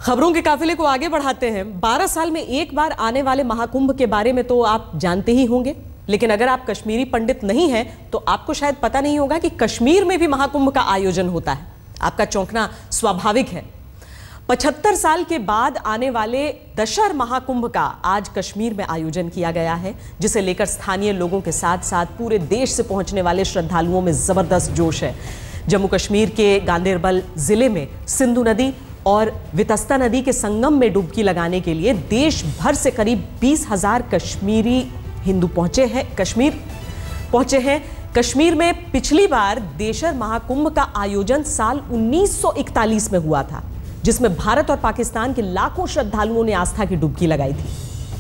खबरों के काफिले को आगे बढ़ाते हैं। 12 साल में एक बार आने वाले महाकुंभ के बारे में तो आप जानते ही होंगे, लेकिन अगर आप कश्मीरी पंडित नहीं हैं तो आपको शायद पता नहीं होगा कि कश्मीर में भी महाकुंभ का आयोजन होता है। आपका चौंकना स्वाभाविक है। 75 साल के बाद आने वाले दशहरा महाकुंभ का आज कश्मीर में आयोजन किया गया है, जिसे लेकर स्थानीय लोगों के साथ साथ पूरे देश से पहुंचने वाले श्रद्धालुओं में जबरदस्त जोश है। जम्मू कश्मीर के गांदेरबल जिले में सिंधु नदी और वितस्ता नदी के संगम में डुबकी लगाने के लिए देश भर से करीब 20,000 कश्मीरी हिंदू पहुंचे हैं। कश्मीर में पिछली बार दशहरा महाकुंभ का आयोजन साल 1941 में हुआ था, जिसमें भारत और पाकिस्तान के लाखों श्रद्धालुओं ने आस्था की डुबकी लगाई थी।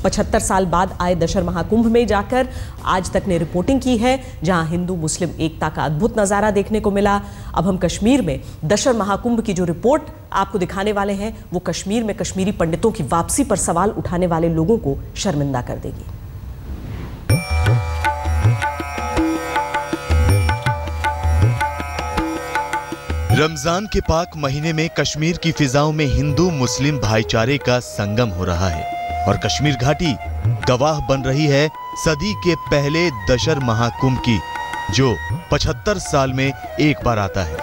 75 साल बाद आए दशहरा महाकुंभ में जाकर आज तक ने रिपोर्टिंग की है, जहां हिंदू मुस्लिम एकता का अद्भुत नजारा देखने को मिला। अब हम कश्मीर में दशहरा महाकुंभ की जो रिपोर्ट आपको दिखाने वाले हैं, वो कश्मीर में कश्मीरी पंडितों की वापसी पर सवाल उठाने वाले लोगों को शर्मिंदा कर देगी। रमजान के पाक महीने में कश्मीर की फिजाओं में हिंदू मुस्लिम भाईचारे का संगम हो रहा है और कश्मीर घाटी गवाह बन रही है सदी के पहले दशहरा महाकुंभ की, जो 75 साल में एक बार आता है।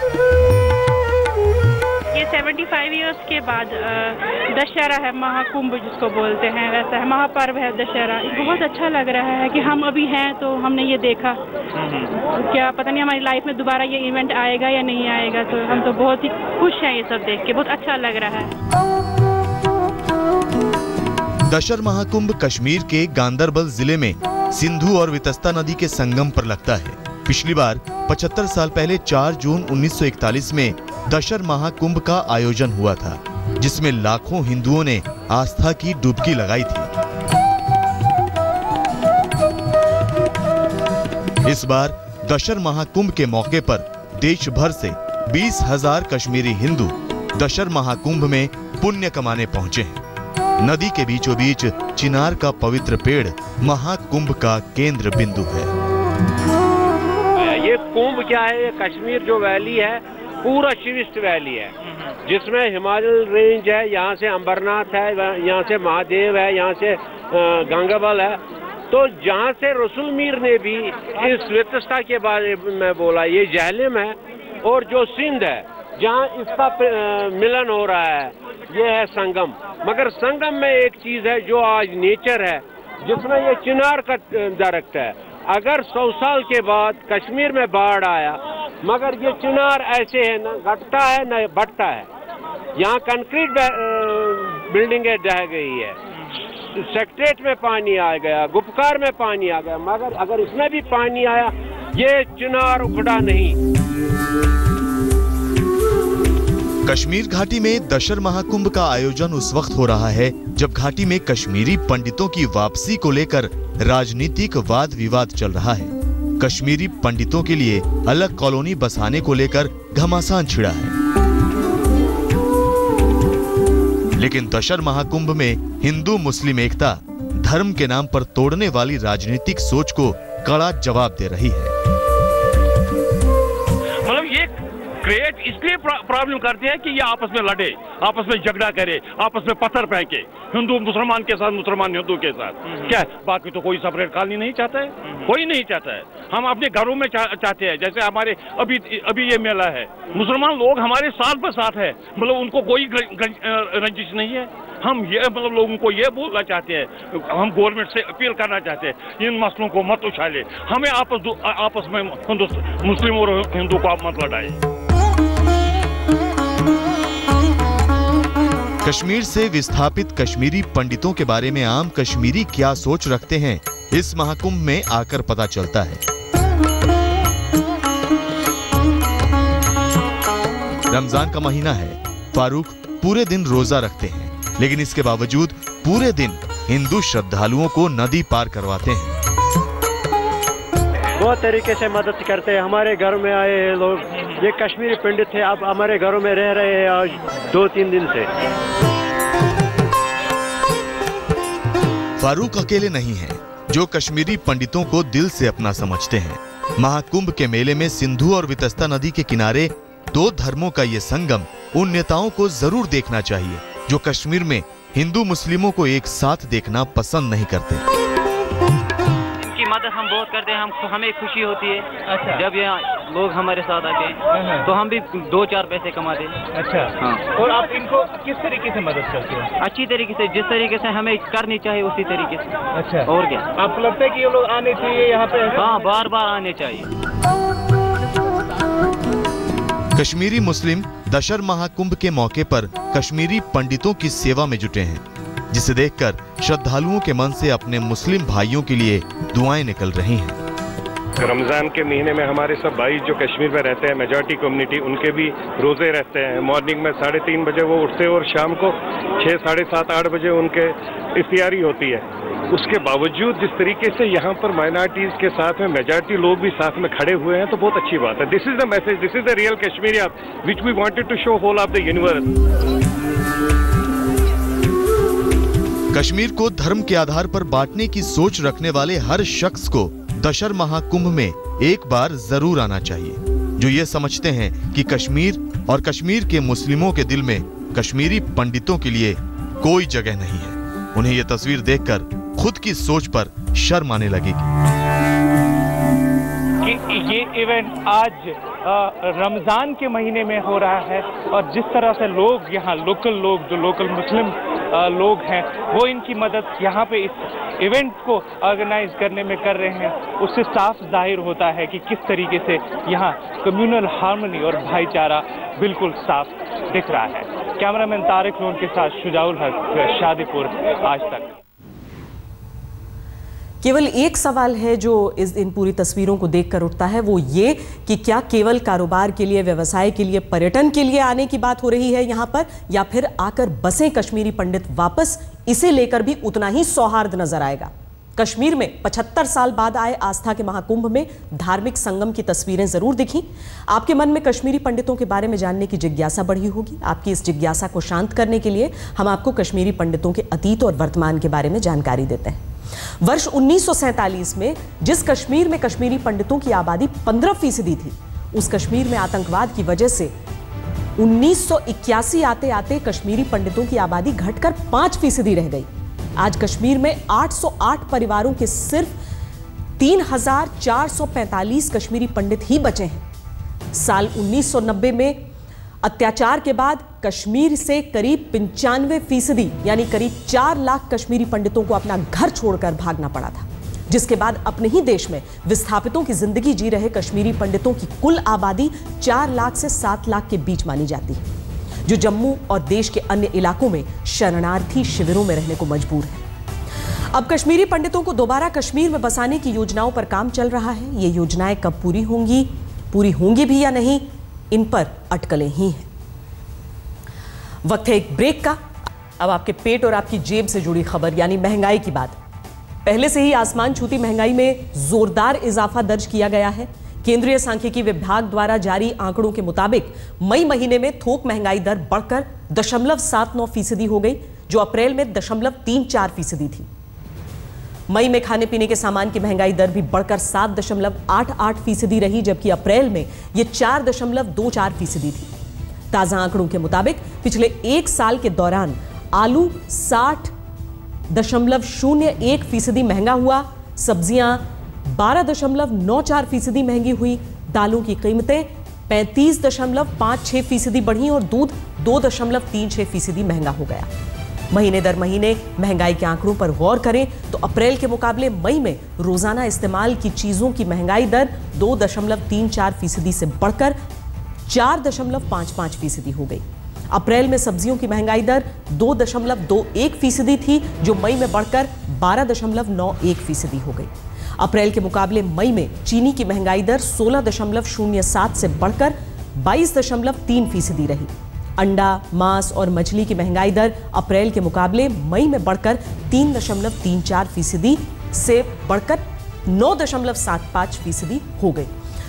ये 75 इयर्स के बाद दशहरा है, महाकुंभ जिसको बोलते हैं, वैसा है, महापर्व है दशहरा। बहुत अच्छा लग रहा है कि हम अभी हैं तो हमने ये देखा। क्या पता नहीं हमारी लाइफ में दोबारा ये इवेंट आएगा या नहीं आएगा, तो हम तो बहुत ही खुश हैं ये सब देख के, बहुत अच्छा लग रहा है। दशहरा महाकुंभ कश्मीर के गांदरबल जिले में सिंधु और वितस्ता नदी के संगम पर लगता है। पिछली बार 75 साल पहले 4 जून 1941 में दशहरा महाकुंभ का आयोजन हुआ था, जिसमें लाखों हिंदुओं ने आस्था की डुबकी लगाई थी। इस बार दशहरा महाकुंभ के मौके पर देश भर से 20,000 कश्मीरी हिंदू दशहरा महाकुंभ में पुण्य कमाने पहुंचे हैं। नदी के बीचों बीच चिनार का पवित्र पेड़ महाकुंभ का केंद्र बिंदु है। ये कुंभ क्या है? ये कश्मीर जो वैली है, पूरा श्रेष्ठ वैली है, जिसमें हिमालय रेंज है, यहाँ से अंबरनाथ है, यहाँ से महादेव है, यहाँ से गंगाबल है। तो जहाँ से रसूल मीर ने भी इस वितस्ता के बारे में बोला, ये जहलम है, और जो सिंध है जहाँ इसका मिलन हो रहा है, ये है संगम। मगर संगम में एक चीज है जो आज नेचर है, जिसमें ये चिनार का दरख्त है। अगर 100 साल के बाद कश्मीर में बाढ़ आया, मगर ये चिनार ऐसे है, न घटता है न बढ़ता है। यहाँ कंक्रीट बिल्डिंगें ढह गई है, सेक्रेटरीट में पानी आ गया, गुपकार में पानी आ गया, मगर अगर इसमें भी पानी आया, ये चिनार उखड़ा नहीं। कश्मीर घाटी में दशहरा महाकुंभ का आयोजन उस वक्त हो रहा है जब घाटी में कश्मीरी पंडितों की वापसी को लेकर राजनीतिक वाद विवाद चल रहा है। कश्मीरी पंडितों के लिए अलग कॉलोनी बसाने को लेकर घमासान छिड़ा है, लेकिन दशहरा महाकुंभ में हिंदू मुस्लिम एकता धर्म के नाम पर तोड़ने वाली राजनीतिक सोच को कड़ा जवाब दे रही है। क्रिएट इसलिए प्रॉब्लम करते हैं कि ये आपस में लड़े, आपस में झगड़ा करे, आपस में पत्थर फेंके, हिंदू मुसलमान के साथ, मुसलमान हिंदू के साथ। क्या बाकी तो कोई सेपरेट कॉलोनी नहीं चाहता है, कोई नहीं चाहता है। हम अपने घरों में चाहते हैं। जैसे हमारे अभी ये मेला है, मुसलमान लोग हमारे साथ पर साथ है, मतलब उनको कोई रंजिश नहीं है। हम ये मतलब लोगों को ये बोलना चाहते हैं, हम गवर्नमेंट से अपील करना चाहते हैं, इन मसलों को मत उछाले, हमें आपस में मुस्लिम और हिंदू को आप मत लड़ाए। कश्मीर से विस्थापित कश्मीरी पंडितों के बारे में आम कश्मीरी क्या सोच रखते हैं, इस महाकुंभ में आकर पता चलता है। रमजान का महीना है, फारूक पूरे दिन रोजा रखते हैं, लेकिन इसके बावजूद पूरे दिन हिंदू श्रद्धालुओं को नदी पार करवाते हैं। बहुत तरीके से मदद करते हैं। हमारे घर में आए लोग, ये कश्मीरी पंडित थे, अब हमारे घरों में रह रहे हैं आज 2-3 दिन से। फारूक अकेले नहीं हैं, जो कश्मीरी पंडितों को दिल से अपना समझते हैं। महाकुंभ के मेले में सिंधु और वितस्ता नदी के किनारे 2 धर्मों का ये संगम उन नेताओं को जरूर देखना चाहिए जो कश्मीर में हिंदू मुस्लिमों को एक साथ देखना पसंद नहीं करते। इनकी मदद हम बहुत करते हैं, हमें खुशी होती है। अच्छा। जब यहाँ लोग हमारे साथ आते हैं तो हम भी 2-4 पैसे कमाते हैं। अच्छा। हाँ। और आप इनको किस तरीके से मदद करते हैं? अच्छी तरीके से, जिस तरीके से हमें करनी चाहिए उसी तरीके से। अच्छा। और क्या आपको लगता है कि ये लोग आने चाहिए यहाँ पे? हाँ, बार बार आने चाहिए। कश्मीरी मुस्लिम दशहरा महाकुंभ के मौके पर कश्मीरी पंडितों की सेवा में जुटे हैं, जिसे देखकर श्रद्धालुओं के मन से अपने मुस्लिम भाइयों के लिए दुआएं निकल रही हैं। रमज़ान के महीने में हमारे सब भाई जो कश्मीर में रहते हैं, मेजॉरिटी कम्युनिटी, उनके भी रोज़े रहते हैं। मॉर्निंग में 3:30 बजे वो उठते हैं और शाम को 6, 7:30, 8 बजे उनके इफ्तियारी होती है। उसके बावजूद जिस तरीके से यहाँ पर माइनॉरिटीज़ के साथ में मेजॉरिटी लोग भी साथ में खड़े हुए हैं तो बहुत अच्छी बात है। This is the message, this is the real Kashmiriyat which we wanted to show whole of the universe. Kashmir को धर्म के आधार पर बांटने की सोच रखने वाले हर शख्स को दशहरा महाकुंभ में एक बार जरूर आना चाहिए, जो ये समझते हैं कि कश्मीर और कश्मीर के मुस्लिमों के दिल में कश्मीरी पंडितों के लिए कोई जगह नहीं है। उन्हें ये तस्वीर देखकर खुद की सोच पर शर्म आने लगेगी कि ये इवेंट आज रमज़ान के महीने में हो रहा है और जिस तरह से लोग यहाँ लोकल लोग, जो लोकल मुस्लिम लोग हैं, वो इनकी मदद यहाँ पे इस इवेंट को ऑर्गेनाइज करने में कर रहे हैं, उससे साफ जाहिर होता है कि किस तरीके से यहाँ कम्युनल हार्मनी और भाईचारा बिल्कुल साफ दिख रहा है। कैमरामैन तारिक लोन के साथ शुजाउल हक, शादीपुर, आज तक। केवल एक सवाल है जो इन पूरी तस्वीरों को देखकर उठता है, वो ये कि क्या केवल कारोबार के लिए, व्यवसाय के लिए, पर्यटन के लिए आने की बात हो रही है यहाँ पर, या फिर आकर बसे कश्मीरी पंडित वापस, इसे लेकर भी उतना ही सौहार्द नजर आएगा। कश्मीर में 75 साल बाद आए आस्था के महाकुंभ में धार्मिक संगम की तस्वीरें जरूर दिखी। आपके मन में कश्मीरी पंडितों के बारे में जानने की जिज्ञासा बढ़ी होगी। आपकी इस जिज्ञासा को शांत करने के लिए हम आपको कश्मीरी पंडितों के अतीत और वर्तमान के बारे में जानकारी देते हैं। वर्ष 1947 में जिस कश्मीर में कश्मीरी पंडितों की आबादी 15% थी, उस कश्मीर में आतंकवाद की वजह से 1981 आते आते कश्मीरी पंडितों की आबादी घटकर 5% रह गई। आज कश्मीर में 808 परिवारों के सिर्फ 3445 कश्मीरी पंडित ही बचे हैं। साल 1990 में अत्याचार के बाद कश्मीर से करीब 95% यानी करीब 4 लाख कश्मीरी पंडितों को अपना घर छोड़कर भागना पड़ा था, जिसके बाद अपने ही देश में विस्थापितों की जिंदगी जी रहे कश्मीरी पंडितों की कुल आबादी 4 लाख से 7 लाख के बीच मानी जाती है, जो जम्मू और देश के अन्य इलाकों में शरणार्थी शिविरों में रहने को मजबूर है। अब कश्मीरी पंडितों को दोबारा कश्मीर में बसाने की योजनाओं पर काम चल रहा है। ये योजनाएं कब पूरी होंगी भी या नहीं, इन पर अटकलें ही हैं। वक्त है एक ब्रेक का। अब आपके पेट और आपकी जेब से जुड़ी खबर, यानी महंगाई की बात। पहले से ही आसमान छूती महंगाई में जोरदार इजाफा दर्ज किया गया है। केंद्रीय सांख्यिकी विभाग द्वारा जारी आंकड़ों के मुताबिक मई महीने में थोक महंगाई दर बढ़कर 0.79% हो गई, जो अप्रैल में 0.34% थी। मई में खाने पीने के सामान की महंगाई दर भी बढ़कर 7.88% रही, जबकि अप्रैल में यह 4.24% थी। ताजा आंकड़ों के मुताबिक पिछले एक साल के दौरान आलू 60.01% महंगा हुआ, सब्जियां 12.94% महंगी हुई, दालों की कीमतें 35.56% बढ़ी और दूध 2.36% महंगा हो गया। महीने दर महीने महंगाई के आंकड़ों पर गौर करें तो अप्रैल के मुकाबले मई में रोजाना इस्तेमाल की चीजों की महंगाई दर 2.34% से बढ़कर 4.55% हो गई। अप्रैल में सब्जियों की महंगाई दर 2.21% थी, जो मई में बढ़कर 12.91% हो गई। अप्रैल के मुकाबले मई में चीनी की महंगाई दर 16.07 से बढ़कर 22.3% रही। अंडा, मांस और मछली की महंगाई दर अप्रैल के मुकाबले मई में बढ़कर 3.34% से बढ़कर 9.75% हो गई,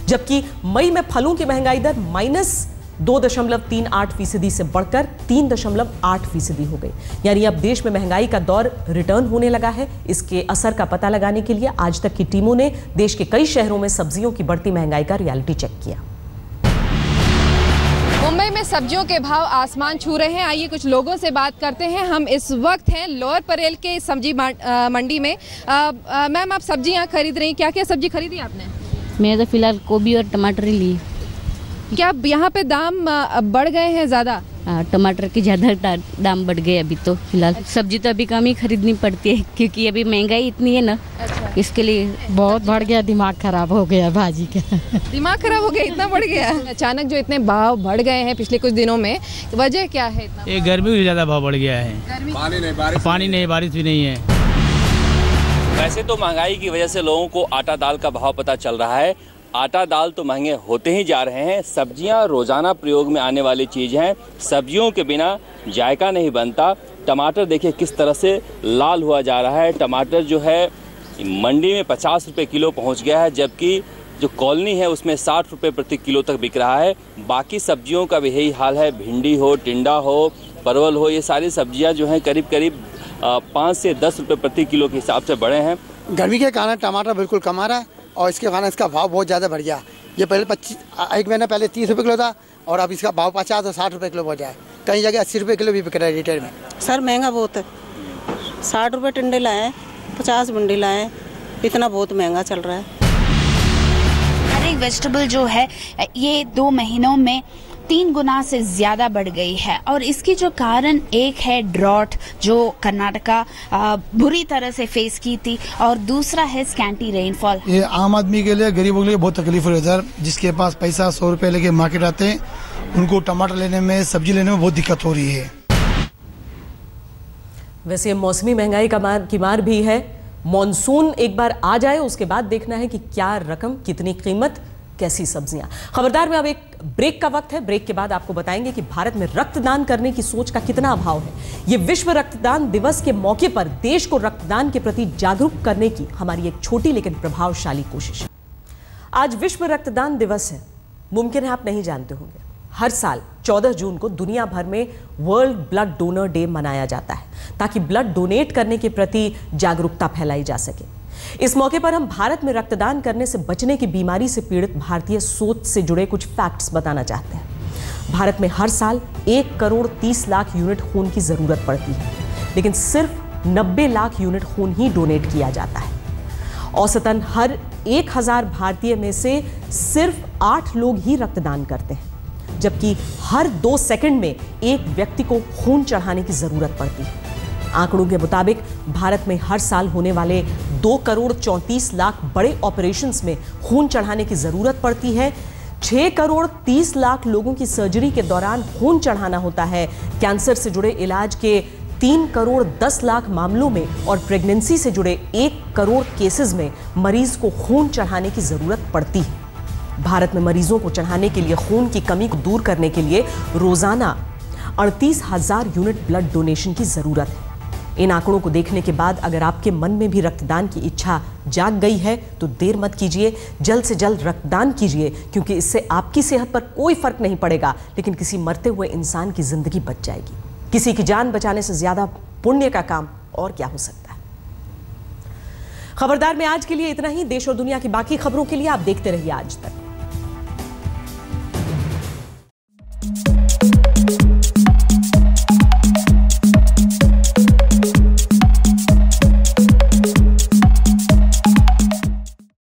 जबकि मई में फलों की महंगाई दर -2.38% से बढ़कर 3.8% हो गई। यानी अब देश में महंगाई का दौर रिटर्न होने लगा है। इसके असर का पता लगाने के लिए आज तक की टीमों ने देश के कई शहरों में सब्जियों की बढ़ती महंगाई का रियलिटी चेक किया। मुंबई में सब्जियों के भाव आसमान छू रहे हैं। आइए कुछ लोगों से बात करते हैं। हम इस वक्त हैं लोअर परेल के सब्जी मंडी में। मैम, आप सब्जियां खरीद रही हैं, क्या क्या सब्जी खरीदी आपने? मैं तो फिलहाल गोभी और टमाटर ही ली। क्या यहाँ पे दाम बढ़ गए हैं ज़्यादा? टमाटर के ज़्यादा दाम बढ़ गए अभी तो फिलहाल। सब्जी तो अभी कम ही खरीदनी पड़ती है क्योंकि अभी महंगाई इतनी है ना। अच्छा। इसके लिए बहुत बढ़ गया, दिमाग खराब हो गया भाजी का। दिमाग खराब हो गया, इतना बढ़ गया अचानक? जो इतने भाव बढ़ गए हैं पिछले कुछ दिनों में, वजह क्या है? ये गर्मी भी ज़्यादा भाव बढ़ गया है। पानी नहीं, बारिश भी नहीं है। वैसे तो महंगाई की वजह से लोगों को आटा दाल का भाव पता चल रहा है। आटा दाल तो महंगे होते ही जा रहे हैं। सब्जियां रोजाना प्रयोग में आने वाली चीज़ हैं। सब्जियों के बिना जायका नहीं बनता। टमाटर देखिए किस तरह से लाल हुआ जा रहा है। टमाटर जो है मंडी में 50 रुपये किलो पहुंच गया है, जबकि जो कॉलोनी है उसमें 60 रुपये प्रति किलो तक बिक रहा है। बाकी सब्जियों का भी यही हाल है। भिंडी हो, टिंडा हो, परवल हो, ये सारी सब्जियाँ जो हैं करीब करीब 5 से 10 रुपये प्रति किलो के हिसाब से बढ़े हैं। गर्मी के कारण टमाटर बिल्कुल कम आ रहा है और इसके कारण इसका भाव बहुत ज़्यादा बढ़ गया। ये पहले 1 महीना पहले 30 रुपये किलो था और अब इसका भाव 50 और 60 रुपये किलो हो जाए। कई जगह 80 रुपये किलो भी बिक रहा है रिटेल में। सर महंगा बहुत है। 60 रुपये टिंडे लाए, 50 भिंडी लाए, इतना बहुत महंगा चल रहा है। हर एक वेजिटेबल जो है ये 2 महीनों में 3 गुना से ज़्यादा बढ़ गई है और इसकी जो कारण एक है ड्रॉट जो कर्नाटका बुरी तरह से फेस की थी और दूसरा है स्कैंटी रेनफॉल। ये आम आदमी के लिए, गरीबों के लिए बहुत तकलीफ हो रही है सर। जिसके पास पैसा 100 रुपये लेके मार्केट आते हैं उनको टमाटर लेने में, सब्जी लेने में बहुत दिक्कत हो रही है। वैसे मौसमी महंगाई की मार भी है। मॉनसून एक बार आ जाए उसके बाद देखना है कि क्या रकम, कितनी कीमत, कैसी सब्जियां। खबरदार में अब एक ब्रेक का वक्त है। ब्रेक के बाद आपको बताएंगे कि भारत में रक्तदान करने की सोच का कितना अभाव है। ये विश्व रक्तदान दिवस के मौके पर देश को रक्तदान के प्रति जागरूक करने की हमारी एक छोटी लेकिन प्रभावशाली कोशिश है। आज विश्व रक्तदान दिवस है। मुमकिन है आप नहीं जानते होंगे, हर साल 14 जून को दुनिया भर में वर्ल्ड ब्लड डोनर डे मनाया जाता है ताकि ब्लड डोनेट करने के प्रति जागरूकता फैलाई जा सके। इस मौके पर हम भारत में रक्तदान करने से बचने की बीमारी से पीड़ित भारतीय सोच से जुड़े कुछ फैक्ट्स बताना चाहते हैं। भारत में हर साल 1 करोड़ 30 लाख यूनिट खून की जरूरत पड़ती है, लेकिन सिर्फ 90 लाख यूनिट खून ही डोनेट किया जाता है। औसतन हर 1000 भारतीय में से सिर्फ 8 लोग ही रक्तदान करते हैं, जबकि हर 2 सेकंड में एक व्यक्ति को खून चढ़ाने की जरूरत पड़ती है। आंकड़ों के मुताबिक भारत में हर साल होने वाले 2 करोड़ 34 लाख बड़े ऑपरेशंस में खून चढ़ाने की जरूरत पड़ती है। 6 करोड़ 30 लाख लोगों की सर्जरी के दौरान खून चढ़ाना होता है। कैंसर से जुड़े इलाज के 3 करोड़ 10 लाख मामलों में और प्रेगनेंसी से जुड़े 1 करोड़ केसेस में मरीज को खून चढ़ाने की जरूरत पड़ती है। भारत में मरीजों को चढ़ाने के लिए खून की कमी को दूर करने के लिए रोजाना 38,000 यूनिट ब्लड डोनेशन की जरूरत है। इन आंकड़ों को देखने के बाद अगर आपके मन में भी रक्तदान की इच्छा जाग गई है तो देर मत कीजिए, जल्द से जल्द रक्तदान कीजिए, क्योंकि इससे आपकी सेहत पर कोई फर्क नहीं पड़ेगा, लेकिन किसी मरते हुए इंसान की जिंदगी बच जाएगी। किसी की जान बचाने से ज्यादा पुण्य का काम और क्या हो सकता है। खबरदार में आज के लिए इतना ही। देश और दुनिया की बाकी खबरों के लिए आप देखते रहिए आज तक।